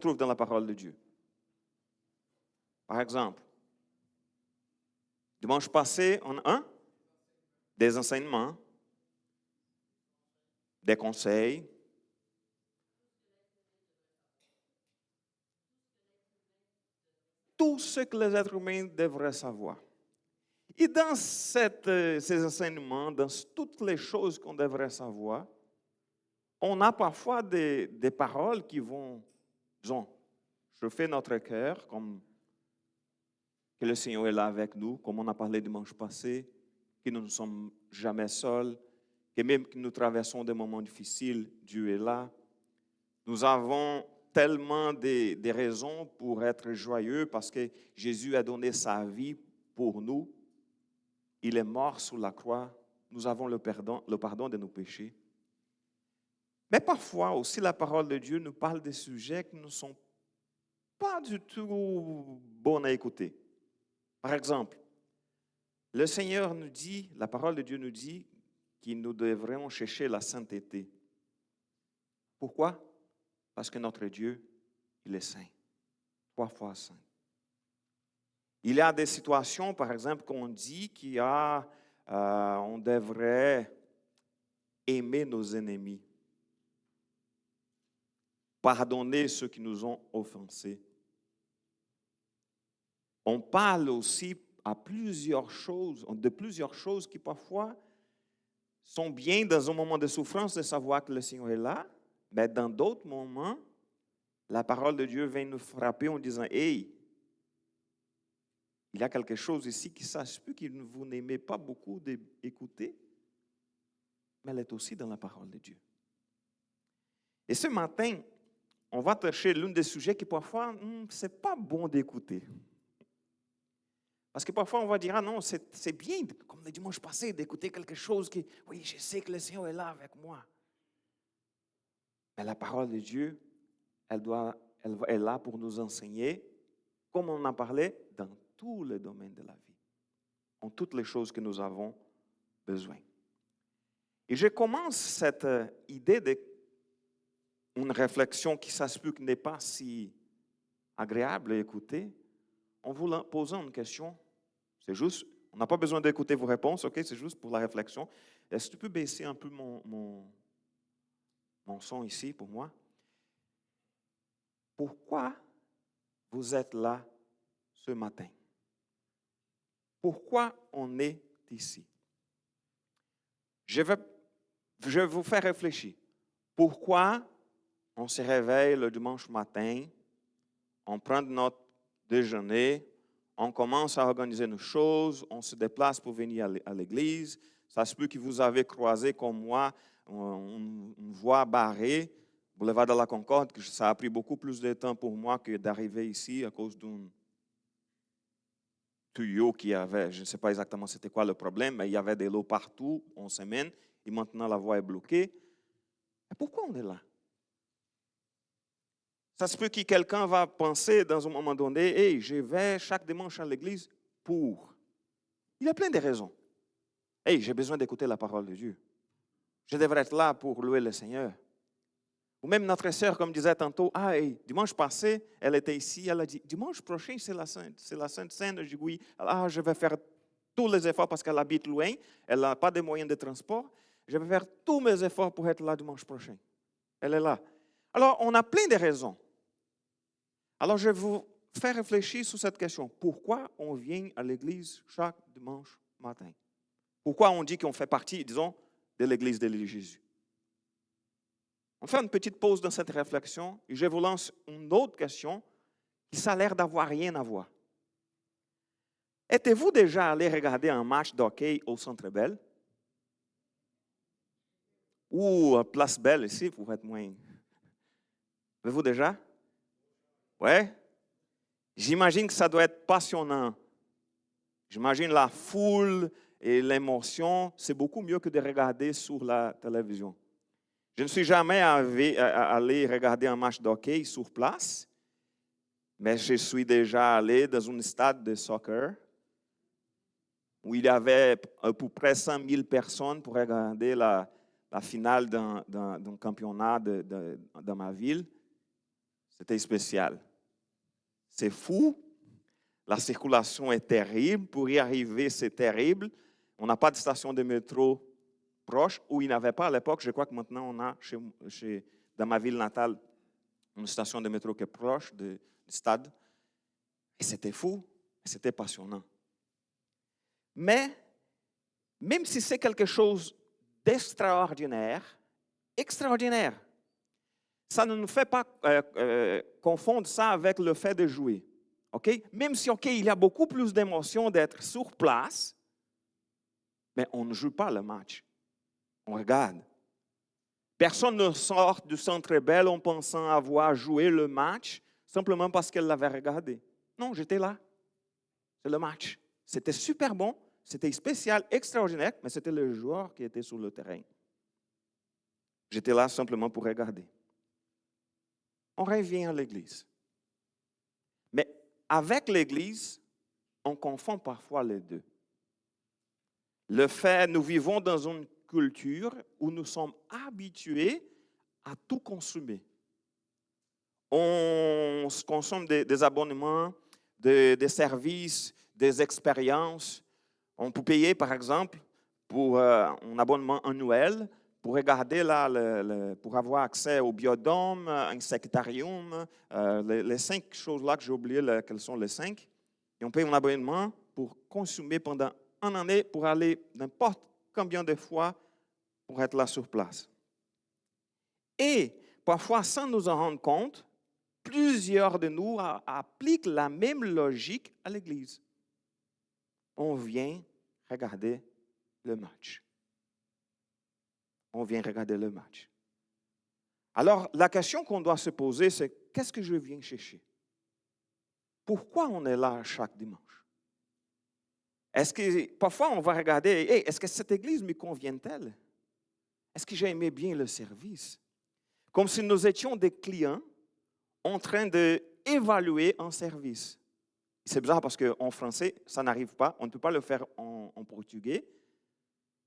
trouve dans la parole de Dieu. Par exemple, dimanche passé, on a des enseignements, des conseils, tout ce que les êtres humains devraient savoir. Et dans ces enseignements, dans toutes les choses qu'on devrait savoir, on a parfois des paroles qui vont, disons, chauffer notre cœur, comme que le Seigneur est là avec nous, comme on a parlé dimanche passé, que nous ne sommes jamais seuls, que même que nous traversons des moments difficiles, Dieu est là. Nous avons tellement de raisons pour être joyeux parce que Jésus a donné sa vie pour nous. Il est mort sur la croix. Nous avons le pardon de nos péchés. Mais parfois aussi, la parole de Dieu nous parle de sujets qui ne sont pas du tout bons à écouter. Par exemple, le Seigneur nous dit, la parole de Dieu nous dit que nous devrions chercher la sainteté. Pourquoi? Parce que notre Dieu, il est saint, 3 fois saint. Il y a des situations, par exemple, qu'on dit qu'on devrait aimer nos ennemis, pardonner ceux qui nous ont offensés. On parle aussi de plusieurs choses qui parfois sont bien dans un moment de souffrance de savoir que le Seigneur est là, mais dans d'autres moments, la parole de Dieu vient nous frapper en disant « Hey, il y a quelque chose ici qui ça se peut que vous n'aimez pas beaucoup d'écouter, mais elle est aussi dans la parole de Dieu. » Et ce matin, on va toucher l'un des sujets qui parfois, ce n'est pas bon d'écouter. Parce que parfois, on va dire, ah non, c'est bien, comme le dimanche passé, d'écouter quelque chose qui, oui, je sais que le Seigneur est là avec moi. Mais la parole de Dieu, elle est là pour nous enseigner, comme on en a parlé, dans tous les domaines de la vie, en toutes les choses que nous avons besoin. Et je commence cette idée d'une réflexion qui, ça se peut, n'est pas si agréable à écouter, en vous posant une question. C'est juste, on n'a pas besoin d'écouter vos réponses, ok? C'est juste pour la réflexion. Est-ce que tu peux baisser un peu mon son ici pour moi? Pourquoi vous êtes là ce matin? Pourquoi on est ici? Je vais vous faire réfléchir. Pourquoi on se réveille le dimanche matin, on prend notre déjeuner, on commence à organiser nos choses, on se déplace pour venir à l'église. Ça se peut que vous avez croisé comme moi une voie barrée, boulevard de la Concorde, que ça a pris beaucoup plus de temps pour moi que d'arriver ici à cause d'un tuyau qui avait, je ne sais pas exactement c'était quoi le problème, mais il y avait de l'eau partout en semaine et maintenant la voie est bloquée. Et pourquoi on est là? Ça se peut que quelqu'un va penser dans un moment donné, « Hey, je vais chaque dimanche à l'église pour... » Il y a plein de raisons. « Hey, j'ai besoin d'écouter la parole de Dieu. Je devrais être là pour louer le Seigneur. » Ou même notre sœur, comme disait tantôt, « Ah, hey, dimanche passé, elle était ici, elle a dit, dimanche prochain, c'est la Sainte Seine. » Je dis, « Oui, ah, je vais faire tous les efforts parce qu'elle habite loin, elle n'a pas de moyens de transport. Je vais faire tous mes efforts pour être là dimanche prochain. » Elle est là. Alors, on a plein de raisons. Alors, je vais vous faire réfléchir sur cette question. Pourquoi on vient à l'église chaque dimanche matin? Pourquoi on dit qu'on fait partie, disons, de l'église de Jésus? On fait une petite pause dans cette réflexion et je vous lance une autre question qui ça a l'air d'avoir rien à voir. Êtes-vous déjà allé regarder un match d'hockey au Centre Bell? Ou à Place Belle ici, pour être moins... Avez-vous déjà? Ouais? J'imagine que ça doit être passionnant. J'imagine la foule et l'émotion, c'est beaucoup mieux que de regarder sur la télévision. Je ne suis jamais allé regarder un match d'hockey sur place, mais je suis déjà allé dans un stade de soccer où il y avait à peu près 100 000 personnes pour regarder la finale d'un championnat dans ma ville. C'était spécial. C'est fou. La circulation est terrible. Pour y arriver, c'est terrible. On n'a pas de station de métro proche, où il n'y avait pas à l'époque. Je crois que maintenant, on a dans ma ville natale une station de métro qui est proche du stade. Et c'était fou. C'était passionnant. Mais, même si c'est quelque chose d'extraordinaire, ça ne nous fait pas confondre ça avec le fait de jouer. Okay? Même si, il y a beaucoup plus d'émotions d'être sur place, mais on ne joue pas le match. On regarde. Personne ne sort du Centre Bell en pensant avoir joué le match simplement parce qu'elle l'avait regardé. Non, j'étais là. C'est le match. C'était super bon, c'était spécial, extraordinaire, mais c'était le joueur qui était sur le terrain. J'étais là simplement pour regarder. On revient à l'Église. Mais avec l'Église, on confond parfois les deux. Le fait, nous vivons dans une culture où nous sommes habitués à tout consommer. On consomme des abonnements, des services, des expériences. On peut payer, par exemple, pour un abonnement annuel pour regarder là, pour avoir accès au biodôme, insectarium, les 5 choses-là que j'ai oublié, quelles sont les 5. Et on paye un abonnement pour consommer pendant une année, pour aller n'importe combien de fois pour être là sur place. Et parfois, sans nous en rendre compte, plusieurs de nous appliquent la même logique à l'Église. On vient regarder le match. On vient regarder le match. Alors, la question qu'on doit se poser, c'est qu'est-ce que je viens chercher? Pourquoi on est là chaque dimanche? Est-ce que parfois on va regarder, est-ce que cette église me convient-elle? Est-ce que j'ai aimé bien le service? Comme si nous étions des clients en train d'évaluer un service. C'est bizarre parce qu'en français, ça n'arrive pas. On ne peut pas le faire en portugais.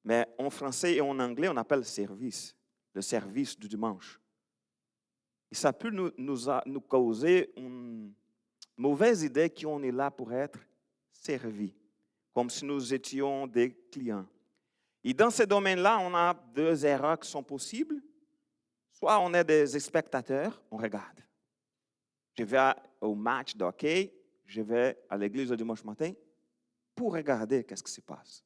Mais en français et en anglais, on appelle service, le service du dimanche. Et ça peut nous causer une mauvaise idée qu'on est là pour être servi, comme si nous étions des clients. Et dans ce domaine-là, on a 2 erreurs qui sont possibles. Soit on est des spectateurs, on regarde. Je vais au match de hockey, je vais à l'église le dimanche matin pour regarder qu'est-ce qui se passe.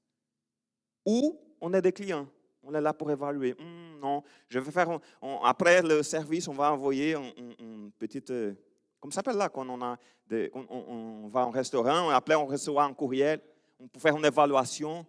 Ou on est des clients. On est là pour évaluer. Non, je vais faire. Après le service, on va envoyer une petite. Comment ça s'appelle là quand on va en restaurant, après on reçoit un courriel, on peut faire une évaluation.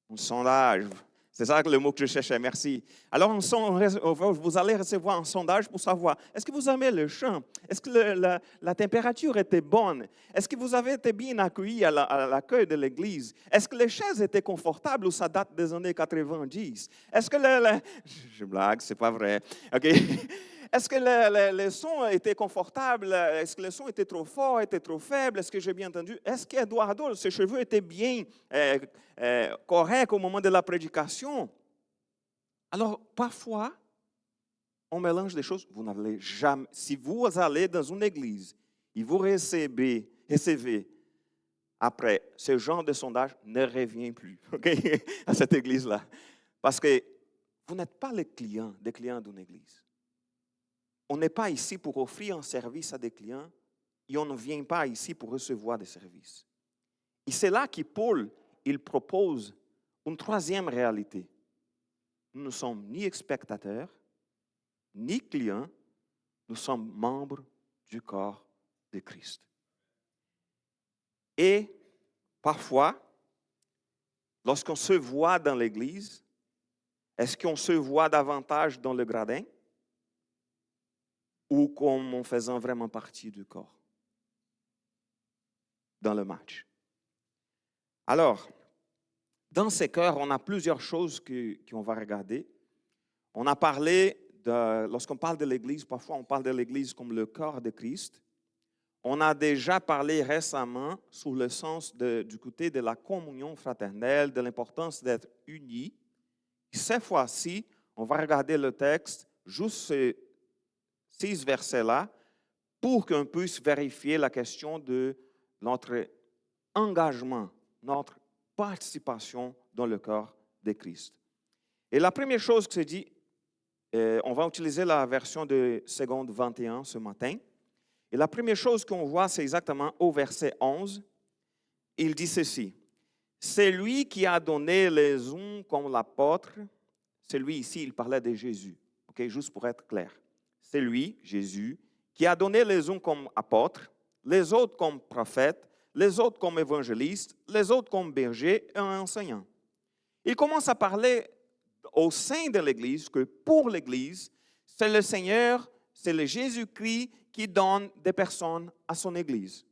Un sondage. C'est ça le mot que je cherchais, merci. Alors, vous allez recevoir un sondage pour savoir, est-ce que vous aimez le chant? Est-ce que la température était bonne? Est-ce que vous avez été bien accueillis à l'accueil de l'église? Est-ce que les chaises étaient confortables ou ça date des années 90? Est-ce que je blague, c'est pas vrai. OK. Est-ce que le son était confortable? Est-ce que le son était trop fort, était trop faible? Est-ce que j'ai bien entendu? Est-ce qu'Eduardo, ses cheveux étaient bien corrects au moment de la prédication? Alors, parfois, on mélange des choses. Vous n'allez jamais. Si vous allez dans une église et vous recevez après ce genre de sondage, ne reviens plus à cette église-là. Parce que vous n'êtes pas des clients d'une église. On n'est pas ici pour offrir un service à des clients et on ne vient pas ici pour recevoir des services. Et c'est là que Paul, il propose une 3e réalité. Nous ne sommes ni spectateurs, ni clients, nous sommes membres du corps de Christ. Et parfois, lorsqu'on se voit dans l'église, est-ce qu'on se voit davantage dans le gradin? Ou comme en faisant vraiment partie du corps, dans le match. Alors, dans ces cœurs, on a plusieurs choses qu'on va regarder. On a parlé, lorsqu'on parle de l'Église, parfois on parle de l'Église comme le corps de Christ. On a déjà parlé récemment sur le sens du côté de la communion fraternelle, de l'importance d'être unis. Cette fois-ci, on va regarder le texte juste 6 versets-là pour qu'on puisse vérifier la question de notre engagement, notre participation dans le corps de Christ. Et la première chose que c'est dit, on va utiliser la version de seconde 21 ce matin. Et la première chose qu'on voit, c'est exactement au verset 11. Il dit ceci. C'est lui qui a donné les uns comme l'apôtre. C'est lui ici, il parlait de Jésus. Okay, juste pour être clair. C'est lui, Jésus, qui a donné les uns comme apôtres, les autres comme prophètes, les autres comme évangélistes, les autres comme bergers et enseignants. Il commence à parler au sein de l'Église que pour l'Église, c'est le Seigneur, c'est le Jésus-Christ qui donne des personnes à son Église.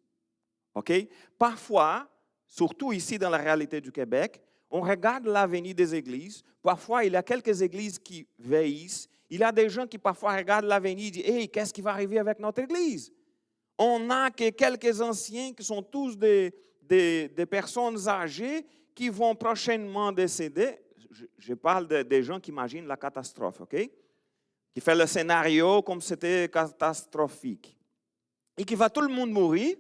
Okay? Parfois, surtout ici dans la réalité du Québec, on regarde l'avenir des églises. Parfois, il y a quelques églises qui vieillissent. Il y a des gens qui parfois regardent l'avenir et disent « Hey, qu'est-ce qui va arriver avec notre église ?» On n'a que quelques anciens qui sont tous des personnes âgées qui vont prochainement décéder. Je parle des gens qui imaginent la catastrophe, OK? Qui fait le scénario comme c'était catastrophique. Et qui va tout le monde mourir.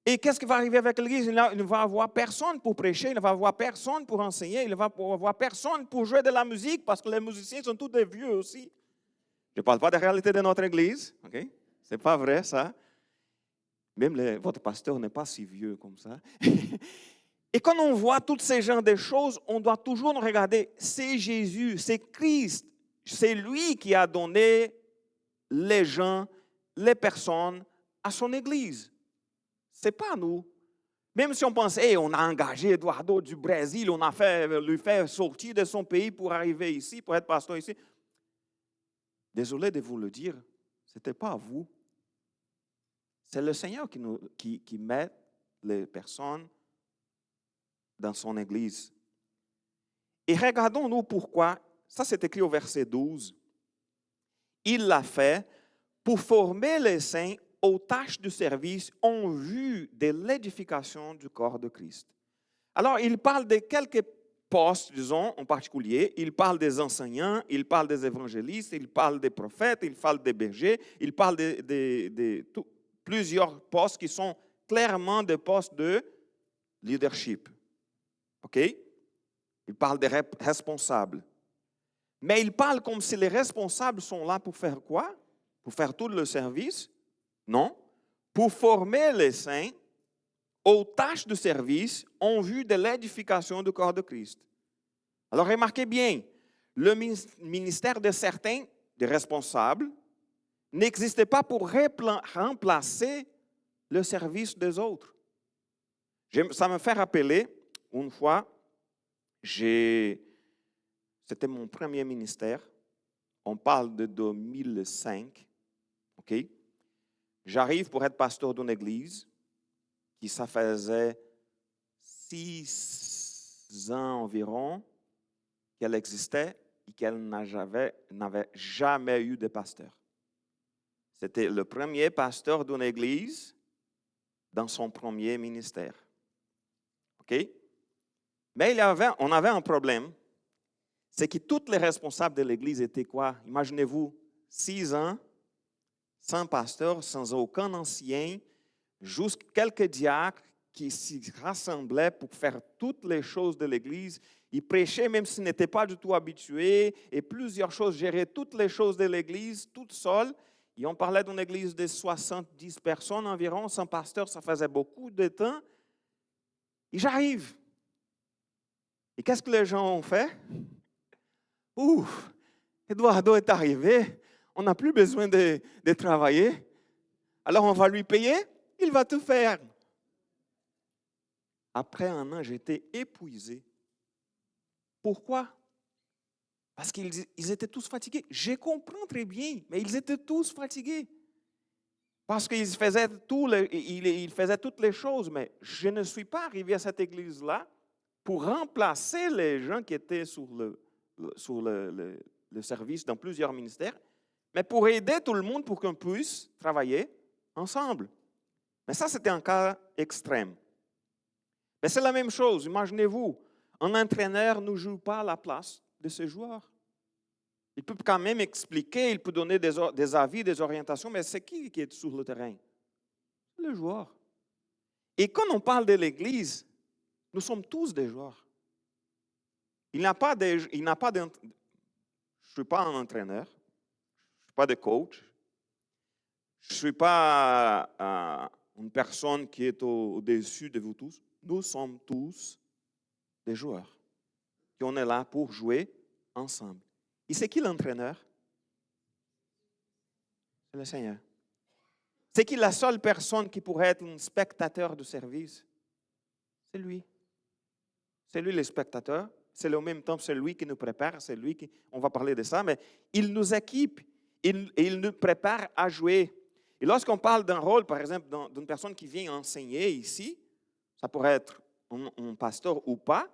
Et qu'est-ce qui va arriver avec l'Église? Il ne va avoir personne pour prêcher, il ne va avoir personne pour enseigner, il ne va avoir personne pour jouer de la musique parce que les musiciens sont tous des vieux aussi. Je ne parle pas de la réalité de notre Église, ok? Ce n'est pas vrai ça. Même votre pasteur n'est pas si vieux comme ça. Et quand on voit tous ces genres de choses, on doit toujours nous regarder, c'est Jésus, c'est Christ, c'est lui qui a donné les gens, les personnes à son Église. Ce n'est pas nous. Même si on pense, hey, on a engagé Eduardo du Brésil, on a lui fait sortir de son pays pour arriver ici, pour être pasteur ici. Désolé de vous le dire, ce n'était pas vous. C'est le Seigneur qui met les personnes dans son Église. Et regardons-nous pourquoi. Ça, c'est écrit au verset 12. Il l'a fait pour former les saints aux tâches de service en vue de l'édification du corps de Christ. Alors, il parle de quelques postes, disons, en particulier. Il parle des enseignants, il parle des évangélistes, il parle des prophètes, il parle des bergers, il parle de plusieurs postes qui sont clairement des postes de leadership. OK? Il parle des responsables. Mais il parle comme si les responsables sont là pour faire quoi? Pour faire tout le service? Non, pour former les saints aux tâches de service en vue de l'édification du corps de Christ. Alors remarquez bien, le ministère de certains, des responsables, n'existait pas pour remplacer le service des autres. Ça me fait rappeler, une fois, c'était mon premier ministère, on parle de 2005, OK? J'arrive pour être pasteur d'une église qui ça faisait 6 ans environ qu'elle existait et qu'elle n'avait jamais eu de pasteur. C'était le premier pasteur d'une église dans son premier ministère. OK? Mais on avait un problème. C'est que tous les responsables de l'église étaient quoi? Imaginez-vous, 6 ans, sans pasteur, sans aucun ancien, juste quelques diacres qui s'y rassemblaient pour faire toutes les choses de l'Église. Ils prêchaient même s'ils n'étaient pas du tout habitués et plusieurs choses, géraient toutes les choses de l'Église, toutes seules. Et on parlait d'une Église de 70 personnes environ, sans pasteur, ça faisait beaucoup de temps. Et j'arrive. Et qu'est-ce que les gens ont fait? Ouf, Eduardo est arrivé. On n'a plus besoin de travailler. Alors, on va lui payer, il va tout faire. Après 1 an, j'étais épuisé. Pourquoi? Parce qu'ils étaient tous fatigués. Je comprends très bien, mais ils étaient tous fatigués. Parce qu'ils faisaient ils faisaient toutes les choses, mais je ne suis pas arrivé à cette église-là pour remplacer les gens qui étaient sur le service dans plusieurs ministères, mais pour aider tout le monde pour qu'on puisse travailler ensemble. Mais ça, c'était un cas extrême. Mais c'est la même chose. Imaginez-vous, un entraîneur ne joue pas à la place de ses joueurs. Il peut quand même expliquer, il peut donner des avis, des orientations, mais c'est qui est sur le terrain? Le joueur. Et quand on parle de l'Église, nous sommes tous des joueurs. Il n'a pas de, je ne suis pas un entraîneur, je ne suis pas de coach, je ne suis pas une personne qui est au-dessus de vous tous. Nous sommes tous des joueurs. Et on est là pour jouer ensemble. Et c'est qui l'entraîneur? C'est le Seigneur. C'est qui la seule personne qui pourrait être un spectateur de service? C'est lui. C'est lui le spectateur. C'est en même temps celui qui nous prépare. C'est lui qui, on va parler de ça, mais il nous équipe. Il nous prépare à jouer. Et lorsqu'on parle d'un rôle, par exemple, d'une personne qui vient enseigner ici, ça pourrait être un pasteur ou pas,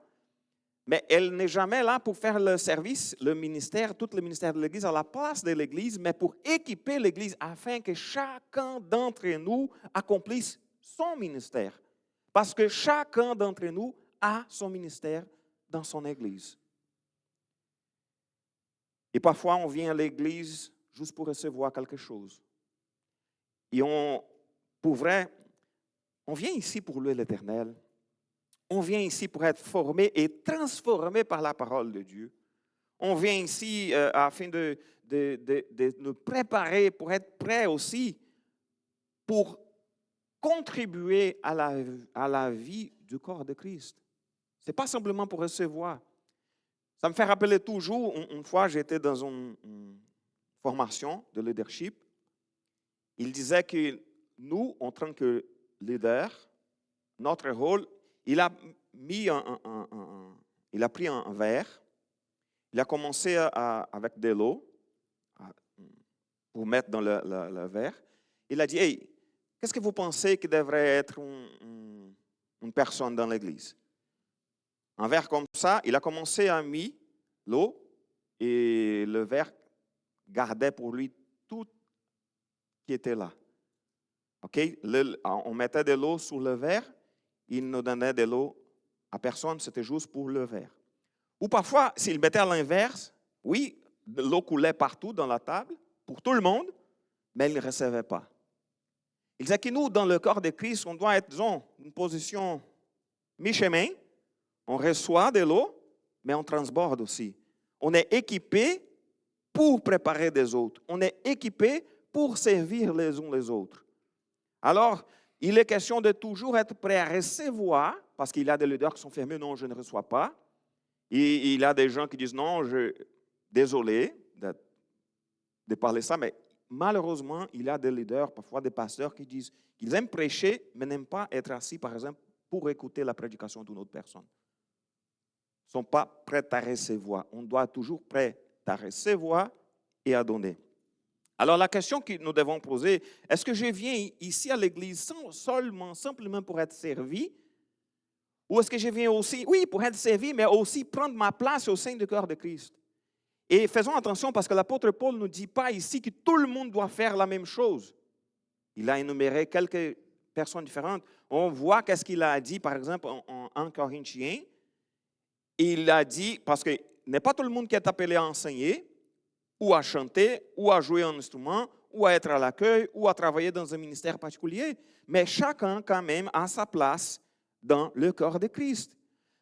mais elle n'est jamais là pour faire le service, le ministère, tout le ministère de l'Église à la place de l'Église, mais pour équiper l'Église afin que chacun d'entre nous accomplisse son ministère. Parce que chacun d'entre nous a son ministère dans son Église. Et parfois, on vient à l'Église juste pour recevoir quelque chose. Et pour vrai, on vient ici pour louer l'Éternel. On vient ici pour être formé et transformé par la parole de Dieu. On vient ici afin de nous préparer pour être prêts aussi pour contribuer à la vie du corps de Christ. Ce n'est pas simplement pour recevoir. Ça me fait rappeler toujours, une fois j'étais dans une formation de leadership. Il disait que nous, en tant que leaders, notre rôle, il a pris un verre, il a commencé avec de l'eau pour mettre dans le verre. Il a dit, hey, qu'est-ce que vous pensez qui devrait être une personne dans l'Église? Un verre comme ça, il a commencé à mettre l'eau et le verre gardait pour lui tout qui était là. OK? On mettait de l'eau sur le verre, il ne donnait de l'eau à personne, c'était juste pour le verre. Ou parfois, s'il mettait à l'inverse, oui, l'eau coulait partout dans la table, pour tout le monde, mais il ne recevait pas. Il disait que nous, dans le corps de Christ, on doit être, disons, une position mi-chemin. On reçoit de l'eau, mais on transborde aussi. On est équipé pour préparer des autres. On est équipé pour servir les uns les autres. Alors, il est question de toujours être prêt à recevoir, parce qu'il y a des leaders qui sont fermés, non, je ne reçois pas. Et il y a des gens qui disent, non, désolé de parler ça, mais malheureusement, il y a des leaders, parfois des pasteurs qui disent qu'ils aiment prêcher, mais n'aiment pas être assis, par exemple, pour écouter la prédication d'une autre personne. Ils ne sont pas prêts à recevoir. On doit toujours prêt à recevoir et à donner. Alors la question que nous devons poser, est-ce que je viens ici à l'Église simplement pour être servi? Ou est-ce que je viens aussi, oui, pour être servi, mais aussi prendre ma place au sein du corps de Christ? Et faisons attention parce que l'apôtre Paul ne dit pas ici que tout le monde doit faire la même chose. Il a énuméré quelques personnes différentes. On voit qu'est-ce qu'il a dit, par exemple, en 1 Corinthiens. Il a dit, parce que n'est pas tout le monde qui est appelé à enseigner, ou à chanter, ou à jouer un instrument, ou à être à l'accueil, ou à travailler dans un ministère particulier. Mais chacun, quand même, a sa place dans le corps de Christ.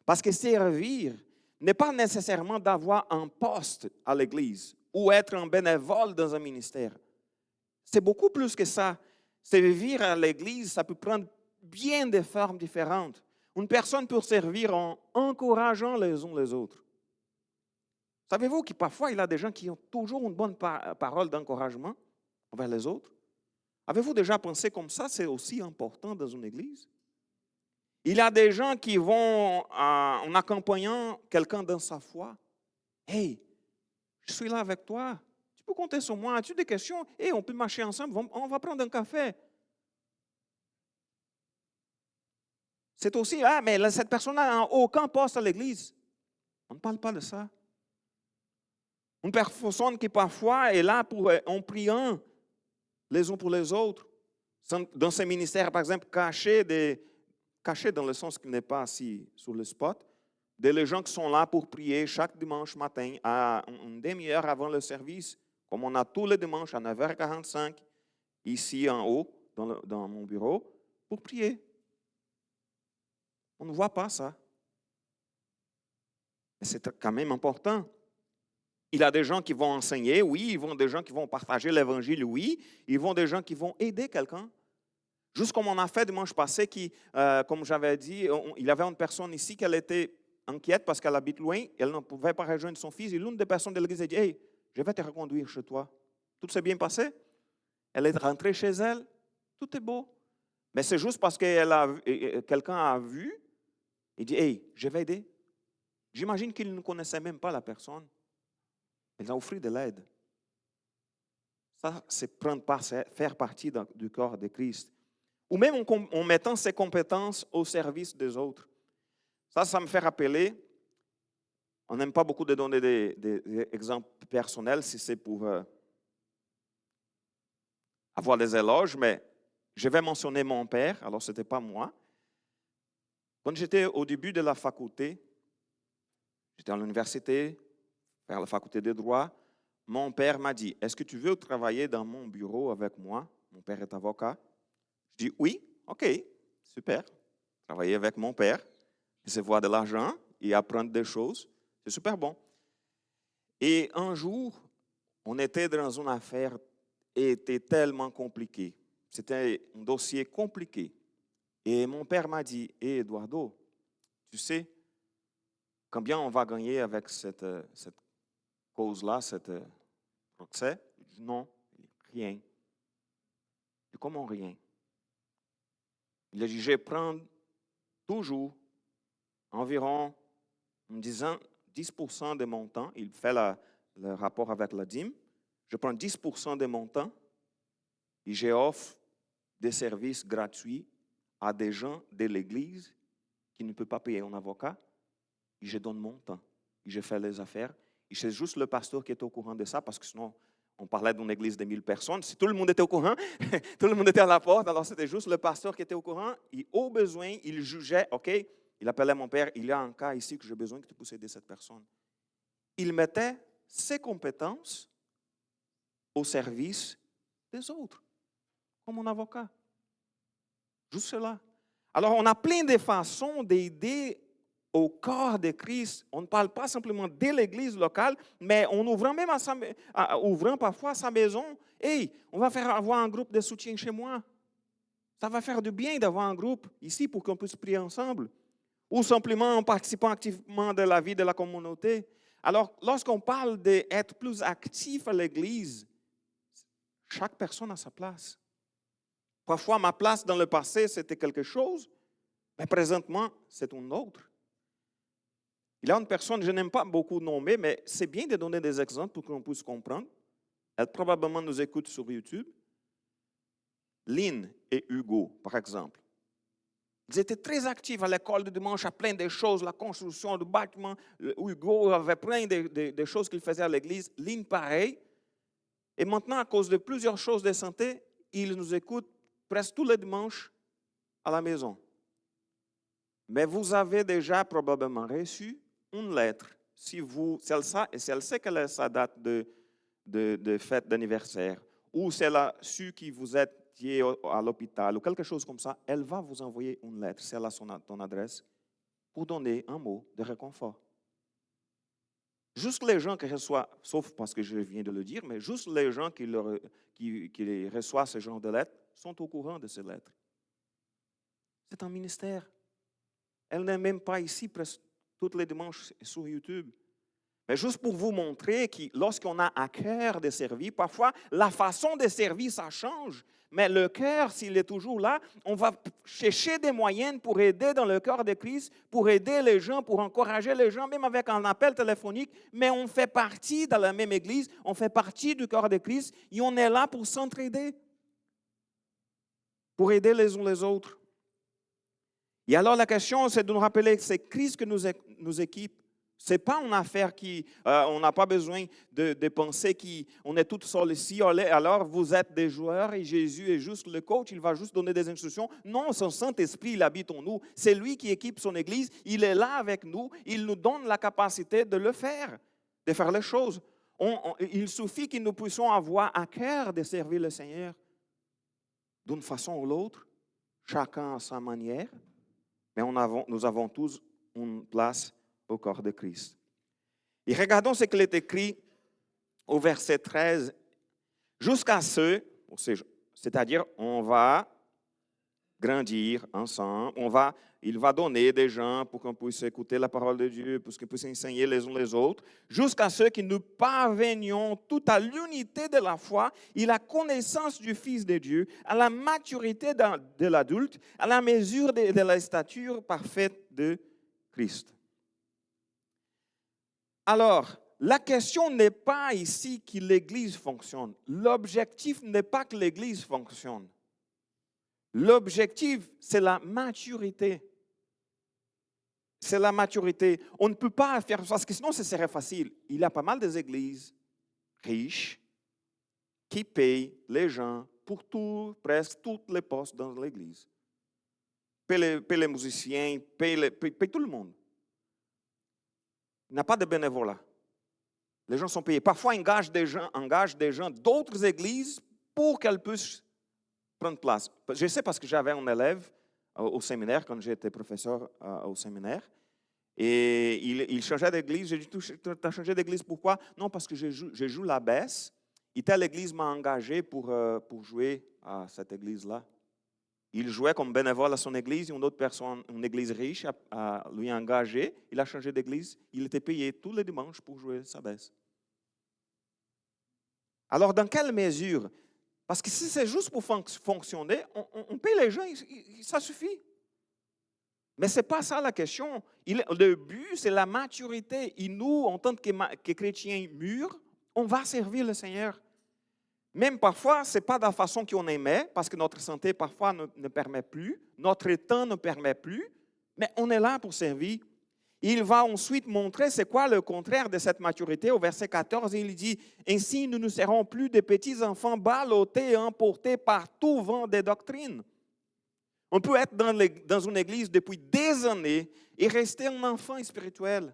Parce que servir n'est pas nécessairement d'avoir un poste à l'Église ou être un bénévole dans un ministère. C'est beaucoup plus que ça. Servir à l'Église, ça peut prendre bien des formes différentes. Une personne peut servir en encourageant les uns les autres. Savez-vous que parfois, il y a des gens qui ont toujours une bonne parole d'encouragement envers les autres? Avez-vous déjà pensé comme ça, c'est aussi important dans une église? Il y a des gens qui vont, en accompagnant quelqu'un dans sa foi, « Hey, je suis là avec toi, tu peux compter sur moi, as-tu des questions? Hey, on peut marcher ensemble, on va prendre un café. » C'est aussi, ah, mais cette personne-là n'a aucun poste à l'église. On ne parle pas de ça. Une personne qui parfois est là en priant les uns pour les autres, dans ce ministère, par exemple, caché dans le sens qu'il n'est pas assis sur le spot, des gens qui sont là pour prier chaque dimanche matin à une demi-heure avant le service, comme on a tous les dimanches à 9h45, ici en haut, dans mon bureau, pour prier. On ne voit pas ça. Mais c'est quand même important. Il y a des gens qui vont enseigner, oui. Il y a des gens qui vont partager l'évangile, oui. Il y a des gens qui vont aider quelqu'un. Juste comme on a fait dimanche passé, comme j'avais dit, il y avait une personne ici qui était inquiète parce qu'elle habite loin, elle ne pouvait pas rejoindre son fils. Et l'une des personnes de l'église a dit, « Hey, je vais te reconduire chez toi. » Tout s'est bien passé. Elle est rentrée chez elle. Tout est beau. Mais c'est juste parce que quelqu'un a vu, il dit, « Hey, je vais aider. » J'imagine qu'il ne connaissait même pas la personne. Elle a offert de l'aide. Ça, c'est faire partie du corps de Christ. Ou même en mettant ses compétences au service des autres. Ça me fait rappeler, on n'aime pas beaucoup de donner des exemples personnels si c'est pour avoir des éloges, mais je vais mentionner mon père, alors ce n'était pas moi. Quand j'étais au début de la faculté, j'étais à l'université, vers la faculté de droit, mon père m'a dit, « Est-ce que tu veux travailler dans mon bureau avec moi? » Mon père est avocat. Je dis, « Oui, OK, super. » Travailler avec mon père, recevoir de l'argent et apprendre des choses, c'est super bon. Et un jour, on était dans une affaire qui était tellement compliquée. C'était un dossier compliqué. Et mon père m'a dit, « Hé, Eduardo, tu sais combien on va gagner avec cette cause-là, cette procès? » Je dis, « Non, rien. » Je dis, « Comment rien? » Il a dit, « Je prends toujours environ, en disant 10% de mon temps, il fait le rapport avec la dîme, je prends 10% de mon temps et j'offre des services gratuits à des gens de l'Église qui ne peuvent pas payer un avocat et je donne mon temps et je fais les affaires. Et c'est juste le pasteur qui est au courant de ça parce que sinon, on parlait d'une église de 1000 personnes. Si tout le monde était au courant, tout le monde était à la porte, alors c'était juste le pasteur qui était au courant. Et au besoin, il jugeait, OK, il appelait mon père, il y a un cas ici que j'ai besoin que tu puisses aider cette personne. Il mettait ses compétences au service des autres, comme un avocat. Juste cela. Alors, on a plein de façons d'aider au corps de Christ. On ne parle pas simplement de l'église locale, mais en ouvrant même ouvrant parfois sa maison. Hey, on va avoir un groupe de soutien chez moi. Ça va faire du bien d'avoir un groupe ici pour qu'on puisse prier ensemble. Ou simplement en participant activement de la vie de la communauté. Alors, lorsqu'on parle d'être plus actif à l'église, chaque personne a sa place. Parfois, ma place dans le passé, c'était quelque chose, mais présentement, c'est une autre. Il y a une personne, je n'aime pas beaucoup nommer, mais c'est bien de donner des exemples pour qu'on puisse comprendre. Elle probablement nous écoute sur YouTube. Lynn et Hugo, par exemple. Ils étaient très actifs à l'école de dimanche, à plein de choses, la construction du bâtiment. Hugo avait plein de choses qu'il faisait à l'église. Lynn, pareil. Et maintenant, à cause de plusieurs choses de santé, il nous écoute presque tous les dimanches à la maison. Mais vous avez déjà probablement reçu une lettre, si elle sait quelle est sa date de fête d'anniversaire, ou si elle a su que vous étiez à l'hôpital, ou quelque chose comme ça, elle va vous envoyer une lettre, si elle a ton adresse, pour donner un mot de réconfort. Juste les gens qui reçoivent, sauf parce que je viens de le dire, mais juste les gens qui reçoivent ce genre de lettres sont au courant de ces lettres. C'est un ministère. Elle n'est même pas ici presque tous les dimanches sur YouTube. Mais juste pour vous montrer que lorsqu'on a à cœur de servir, parfois la façon de servir, ça change. Mais le cœur, s'il est toujours là, on va chercher des moyens pour aider dans le cœur de Christ, pour aider les gens, pour encourager les gens, même avec un appel téléphonique. Mais on fait partie de la même église, on fait partie du corps de Christ et on est là pour s'entraider, pour aider les uns les autres. Et alors la question, c'est de nous rappeler que c'est Christ qui nous équipe. Ce n'est pas une affaire qui, on n'a pas besoin de penser qu'on est tout seul ici, alors vous êtes des joueurs et Jésus est juste le coach, il va juste donner des instructions. Non, son Saint-Esprit, il habite en nous. C'est lui qui équipe son Église, il est là avec nous, il nous donne la capacité de le faire, de faire les choses. Il suffit que nous puissions avoir à cœur de servir le Seigneur d'une façon ou l'autre, chacun à sa manière, mais nous avons tous une place au corps de Christ. Et regardons ce qu'il est écrit au verset 13. Jusqu'à ce, c'est-à-dire on va grandir ensemble, il va donner des gens pour qu'on puisse écouter la parole de Dieu, pour qu'on puisse enseigner les uns les autres, jusqu'à ce que nous parvenions tout à l'unité de la foi et la connaissance du Fils de Dieu, à la maturité de l'adulte, à la mesure de la stature parfaite de Christ. Alors, la question n'est pas ici que l'Église fonctionne. L'objectif n'est pas que l'Église fonctionne. L'objectif, c'est la maturité. C'est la maturité. On ne peut pas faire ça, parce que sinon, ce serait facile. Il y a pas mal d'églises riches qui payent les gens pour presque tous les postes dans l'église. Paye les musiciens, paye tout le monde. Il n'y a pas de bénévolat. Les gens sont payés. Parfois, engagent des gens d'autres églises pour qu'elles puissent prendre place. Je sais parce que j'avais un élève au séminaire, quand j'étais professeur au séminaire, et il changeait d'église. J'ai dit, tu as changé d'église pourquoi? Non, parce que je joue la baisse. Et telle église m'a engagé pour jouer à cette église-là. Il jouait comme bénévole à son église, une autre personne, une église riche, a lui engagé. Il a changé d'église. Il était payé tous les dimanches pour jouer sa baisse. Alors, dans quelle mesure? Parce que si c'est juste pour fonctionner, on paye les gens, ça suffit. Mais ce n'est pas ça la question. Le but, c'est la maturité. Et nous, en tant que chrétiens mûrs, on va servir le Seigneur. Même parfois, ce n'est pas de la façon qu'on aimait, parce que notre santé parfois ne permet plus, notre temps ne permet plus, mais on est là pour servir. Il va ensuite montrer c'est quoi le contraire de cette maturité. Au verset 14, il dit « Ainsi, nous ne serons plus des petits enfants ballottés et emportés par tout vent des doctrines. » On peut être dans une église depuis des années et rester un enfant spirituel.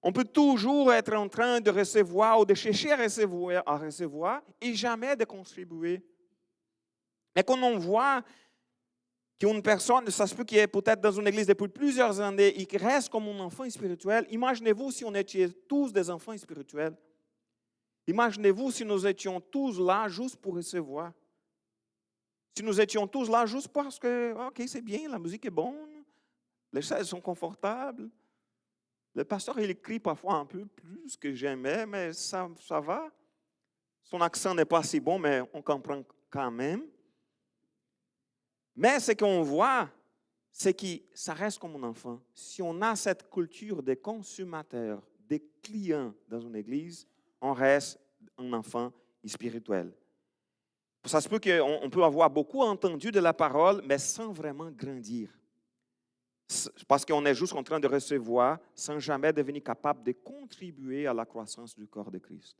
On peut toujours être en train de recevoir ou de chercher à recevoir et jamais de contribuer. Mais quand on voit qu'une personne, ça se peut qu'il est peut-être dans une église depuis plusieurs années et qui reste comme un enfant spirituel, imaginez-vous si on était tous des enfants spirituels. Imaginez-vous si nous étions tous là juste pour recevoir. Si nous étions tous là juste parce que, OK, c'est bien, la musique est bonne, les chaises sont confortables. Le pasteur, il écrit parfois un peu plus que j'aimais, mais ça va. Son accent n'est pas si bon, mais on comprend quand même. Mais ce qu'on voit, c'est que ça reste comme un enfant. Si on a cette culture des consommateurs, des clients dans une église, on reste un enfant spirituel. Ça se peut qu'on peut avoir beaucoup entendu de la parole, mais sans vraiment grandir. Parce qu'on est juste en train de recevoir sans jamais devenir capable de contribuer à la croissance du corps de Christ.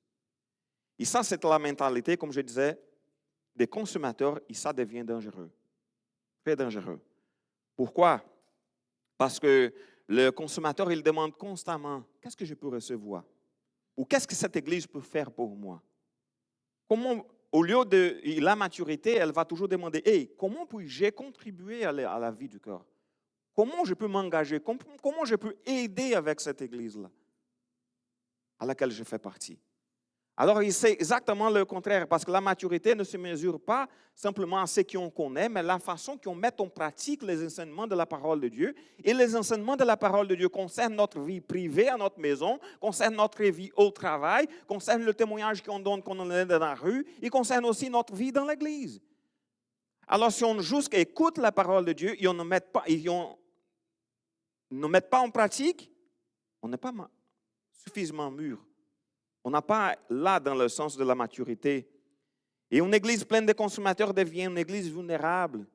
Et ça, c'est la mentalité, comme je disais, des consommateurs, et ça devient dangereux. Très dangereux. Pourquoi? Parce que le consommateur, il demande constamment, qu'est-ce que je peux recevoir? Ou qu'est-ce que cette église peut faire pour moi? Comment, au lieu de la maturité, elle va toujours demander, hey, comment puis-je contribuer à la vie du corps? Comment je peux m'engager? Comment je peux aider avec cette église-là à laquelle je fais partie? Alors, c'est exactement le contraire, parce que la maturité ne se mesure pas simplement à ce qu'on connaît, mais la façon qu'on met en pratique les enseignements de la parole de Dieu. Et les enseignements de la parole de Dieu concernent notre vie privée à notre maison, concernent notre vie au travail, concernent le témoignage qu'on donne quand on est dans la rue, et concernent aussi notre vie dans l'église. Alors, si on juste écoute la parole de Dieu et on ne met pas en pratique, on n'est pas suffisamment mûr. On n'a pas là dans le sens de la maturité. Et une église pleine de consommateurs devient une église vulnérable.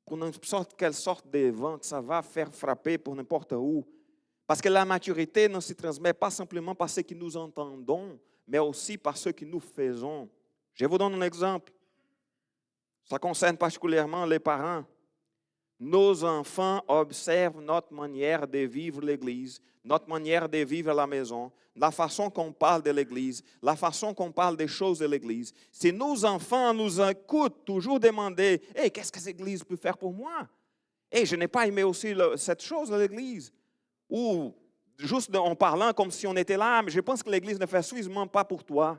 Pour n'importe quelle sorte de vent, ça va faire frapper pour n'importe où. Parce que la maturité ne se transmet pas simplement par ce que nous entendons, mais aussi par ce que nous faisons. Je vous donne un exemple. Ça concerne particulièrement les parents. Nos enfants observent notre manière de vivre l'Église, notre manière de vivre à la maison, la façon qu'on parle de l'Église, la façon qu'on parle des choses de l'Église. Si nos enfants nous écoutent toujours demander « Hey, qu'est-ce que l'Église peut faire pour moi? Hey, je n'ai pas aimé aussi cette chose de l'Église. » Ou juste en parlant comme si on était là, mais je pense que l'Église ne fait suffisamment pas pour toi.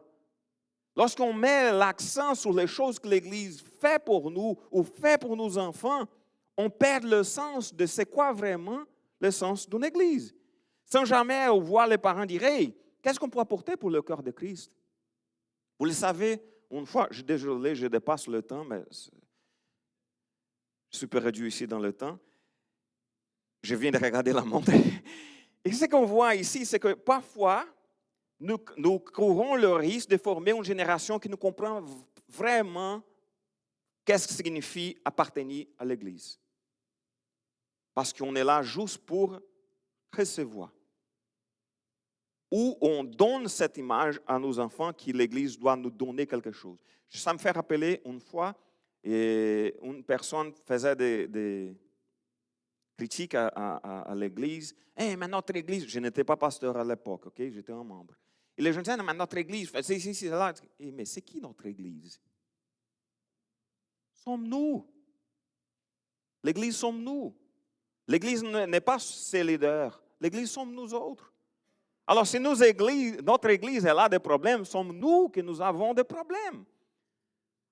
Lorsqu'on met l'accent sur les choses que l'Église fait pour nous ou fait pour nos enfants, on perd le sens de c'est quoi vraiment le sens d'une Église. Sans jamais voir les parents dire « Hey, qu'est-ce qu'on peut apporter pour le corps de Christ? » Vous le savez, une fois, je suis désolé, je dépasse le temps, mais je suis perdu ici dans le temps. Je viens de regarder la montre. Et ce qu'on voit ici, c'est que parfois, nous courons le risque de former une génération qui ne comprend vraiment qu'est-ce que signifie appartenir à l'Église. Parce qu'on est là juste pour recevoir. Ou on donne cette image à nos enfants que l'Église doit nous donner quelque chose. Ça me fait rappeler une fois, une personne faisait des critiques à l'Église. Hey, mais notre Église, je n'étais pas pasteur à l'époque, ok? J'étais un membre. Et les gens disaient, mais notre Église, c'est ici, c'est là. Mais c'est qui notre Église? Sommes-nous. L'Église sommes-nous. L'Église n'est pas ses leaders. L'Église sommes nous autres. Alors, si notre Église elle a des problèmes, sommes nous que nous avons des problèmes.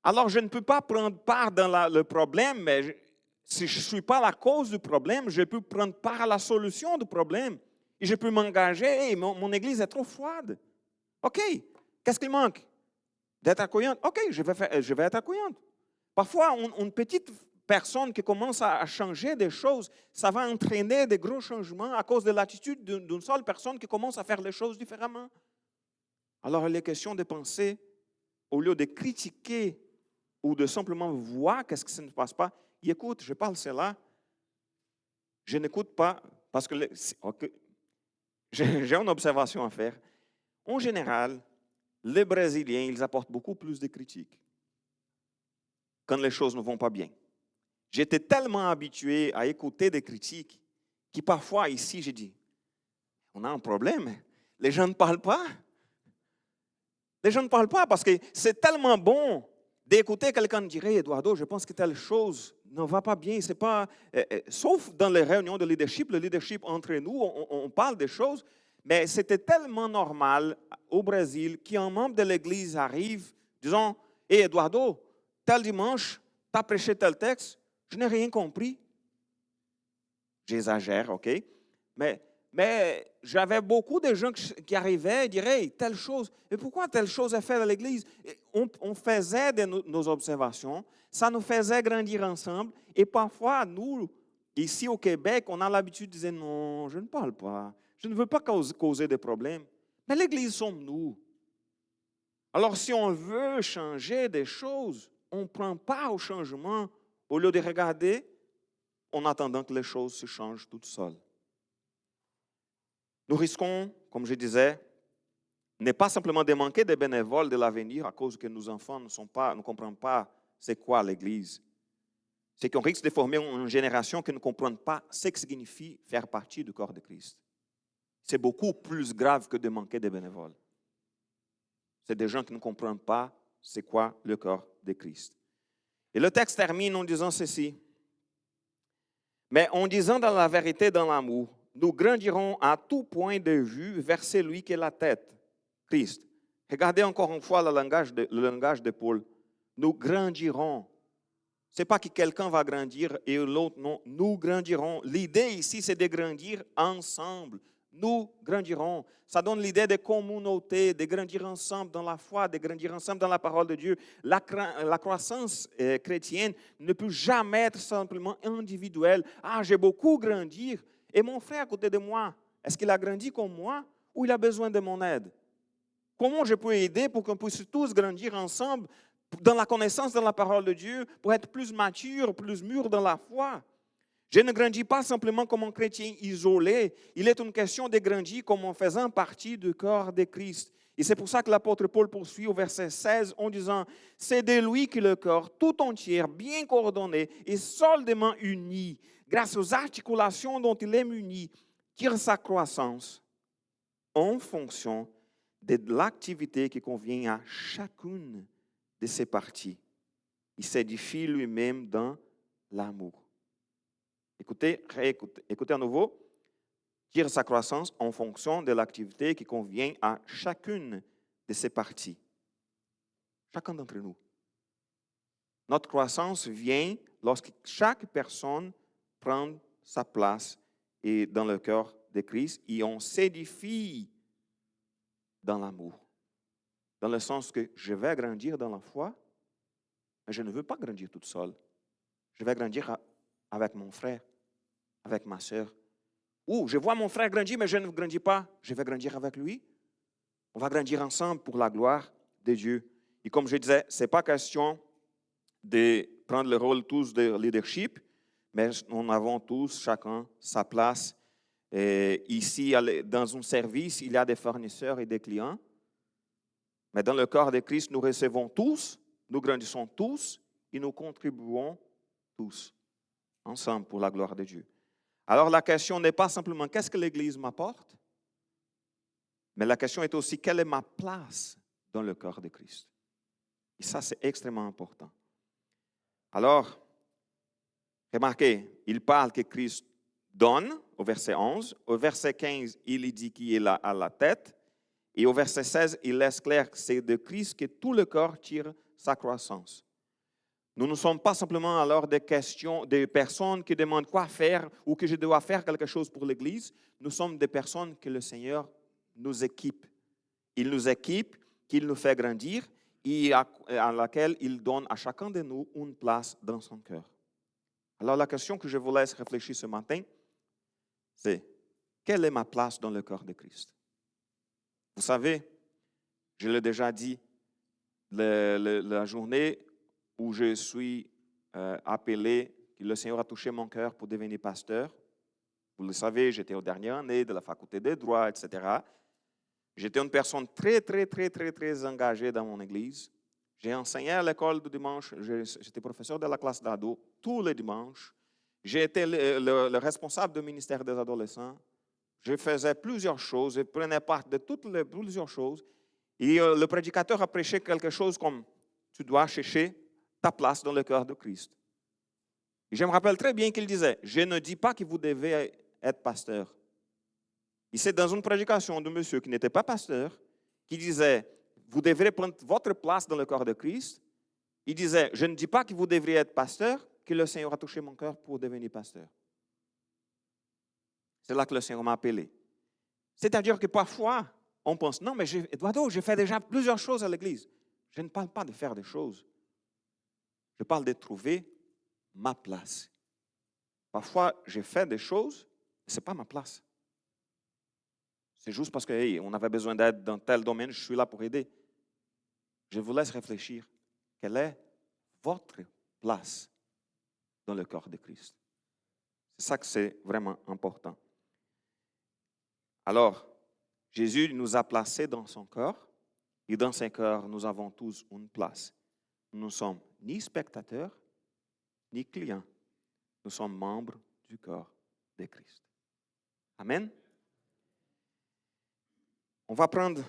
Alors, je ne peux pas prendre part dans le problème, mais si je ne suis pas la cause du problème, je peux prendre part à la solution du problème. Et je peux m'engager. Hey, mon Église est trop froide. OK, qu'est-ce qu'il manque? D'être accueillante. OK, je vais être accueillante. Parfois, une petite personne qui commence à changer des choses, ça va entraîner des gros changements à cause de l'attitude d'une seule personne qui commence à faire les choses différemment. Alors, il est question de penser, au lieu de critiquer ou de simplement voir qu'est-ce qui ne se passe pas, écoute, je parle cela, je n'écoute pas, parce que j'ai une observation à faire. En général, les Brésiliens, ils apportent beaucoup plus de critiques quand les choses ne vont pas bien. J'étais tellement habitué à écouter des critiques que parfois ici, j'ai dit, on a un problème, les gens ne parlent pas. Les gens ne parlent pas parce que c'est tellement bon d'écouter quelqu'un dire, Eduardo, je pense que telle chose ne va pas bien. C'est pas, sauf dans les réunions de leadership, le leadership entre nous, on parle des choses, mais c'était tellement normal au Brésil qu'un membre de l'Église arrive, disant, Eduardo, tel dimanche, tu as prêché tel texte, je n'ai rien compris. J'exagère, OK? Mais j'avais beaucoup de gens qui arrivaient et diraient hey, telle chose. Et pourquoi telle chose est faite à l'Église? On faisait nos observations, ça nous faisait grandir ensemble. Et parfois, nous, ici au Québec, on a l'habitude de dire non, je ne parle pas. Je ne veux pas causer des problèmes. Mais l'Église sommes-nous. Alors, si on veut changer des choses, on ne prend pas au changement au lieu de regarder en attendant que les choses se changent toutes seules. Nous risquons, comme je disais, ne pas simplement de manquer des bénévoles de l'avenir à cause que nos enfants ne comprennent pas c'est quoi l'Église. C'est qu'on risque de former une génération qui ne comprend pas ce que signifie faire partie du corps de Christ. C'est beaucoup plus grave que de manquer des bénévoles. C'est des gens qui ne comprennent pas c'est quoi le corps de Christ. Et le texte termine en disant ceci. Mais en disant dans la vérité, dans l'amour, nous grandirons à tout point de vue vers celui qui est la tête, Christ. Regardez encore une fois le langage de Paul. Nous grandirons. Ce n'est pas que quelqu'un va grandir et l'autre non. Nous grandirons. L'idée ici, c'est de grandir ensemble. Nous grandirons. Ça donne l'idée de communauté, de grandir ensemble dans la foi, de grandir ensemble dans la parole de Dieu. La croissance chrétienne ne peut jamais être simplement individuelle. Ah, j'ai beaucoup grandi. Et mon frère à côté de moi, est-ce qu'il a grandi comme moi ou il a besoin de mon aide? Comment je peux aider pour qu'on puisse tous grandir ensemble dans la connaissance de la parole de Dieu, pour être plus mature, plus mûr dans la foi? Je ne grandis pas simplement comme un chrétien isolé. Il est une question de grandir comme en faisant partie du corps de Christ. Et c'est pour ça que l'apôtre Paul poursuit au verset 16 en disant, « C'est de lui que le corps tout entier, bien coordonné et solidement uni, grâce aux articulations dont il est muni, tire sa croissance en fonction de l'activité qui convient à chacune de ses parties. Il s'édifie lui-même dans l'amour. » Écoutez, écoutez à nouveau. Tire sa croissance en fonction de l'activité qui convient à chacune de ses parties. Chacun d'entre nous. Notre croissance vient lorsque chaque personne prend sa place et dans le cœur de Christ et on s'édifie dans l'amour. Dans le sens que je vais grandir dans la foi, mais je ne veux pas grandir toute seule. Je vais grandir avec mon frère, avec ma sœur. Ou je vois mon frère grandir, mais je ne grandis pas. Je vais grandir avec lui. On va grandir ensemble pour la gloire de Dieu. Et comme je disais, ce n'est pas question de prendre le rôle tous de leadership, mais nous avons tous, chacun, sa place. Et ici, dans un service, il y a des fournisseurs et des clients. Mais dans le corps de Christ, nous recevons tous, nous grandissons tous et nous contribuons tous ensemble pour la gloire de Dieu. Alors la question n'est pas simplement qu'est-ce que l'Église m'apporte, mais la question est aussi quelle est ma place dans le corps de Christ. Et ça, c'est extrêmement important. Alors, remarquez, il parle que Christ donne au verset 11. Au verset 15, il dit qu'il est là à la tête. Et au verset 16, il laisse clair que c'est de Christ que tout le corps tire sa croissance. Nous ne sommes pas simplement alors des questions, des personnes qui demandent quoi faire ou que je dois faire quelque chose pour l'Église. Nous sommes des personnes que le Seigneur nous équipe. Il nous équipe, qu'il nous fait grandir et à laquelle il donne à chacun de nous une place dans son cœur. Alors la question que je vous laisse réfléchir ce matin, c'est quelle est ma place dans le corps de Christ? Vous savez, je l'ai déjà dit, la journée où je suis appelé, que le Seigneur a touché mon cœur pour devenir pasteur. Vous le savez, j'étais aux dernières années de la faculté des droits, etc. J'étais une personne très engagée dans mon église. J'ai enseigné à l'école du dimanche, j'étais professeur de la classe d'ado tous les dimanches. J'ai été le responsable du ministère des adolescents. Je faisais plusieurs choses, je prenais part de plusieurs choses. Et le prédicateur a prêché quelque chose comme « Tu dois chercher ta place dans le cœur de Christ ». Et je me rappelle très bien qu'il disait « Je ne dis pas que vous devez être pasteur ». Et c'est dans une prédication de monsieur qui n'était pas pasteur, qui disait « Vous devrez prendre votre place dans le corps de Christ ». Il disait « Je ne dis pas que vous devriez être pasteur, que le Seigneur a touché mon cœur pour devenir pasteur ». C'est là que le Seigneur m'a appelé. C'est-à-dire que parfois, on pense, non, mais Eduardo, je fais déjà plusieurs choses à l'église. Je ne parle pas de faire des choses. Je parle de trouver ma place. Parfois, je fais des choses, mais ce n'est pas ma place. C'est juste parce que on avait besoin d'aide dans tel domaine, je suis là pour aider. Je vous laisse réfléchir. Quelle est votre place dans le corps de Christ? C'est ça que c'est vraiment important. Alors, Jésus nous a placés dans son corps et dans son corps, nous avons tous une place. Nous ne sommes ni spectateurs, ni clients. Nous sommes membres du corps de Christ. Amen. On va prendre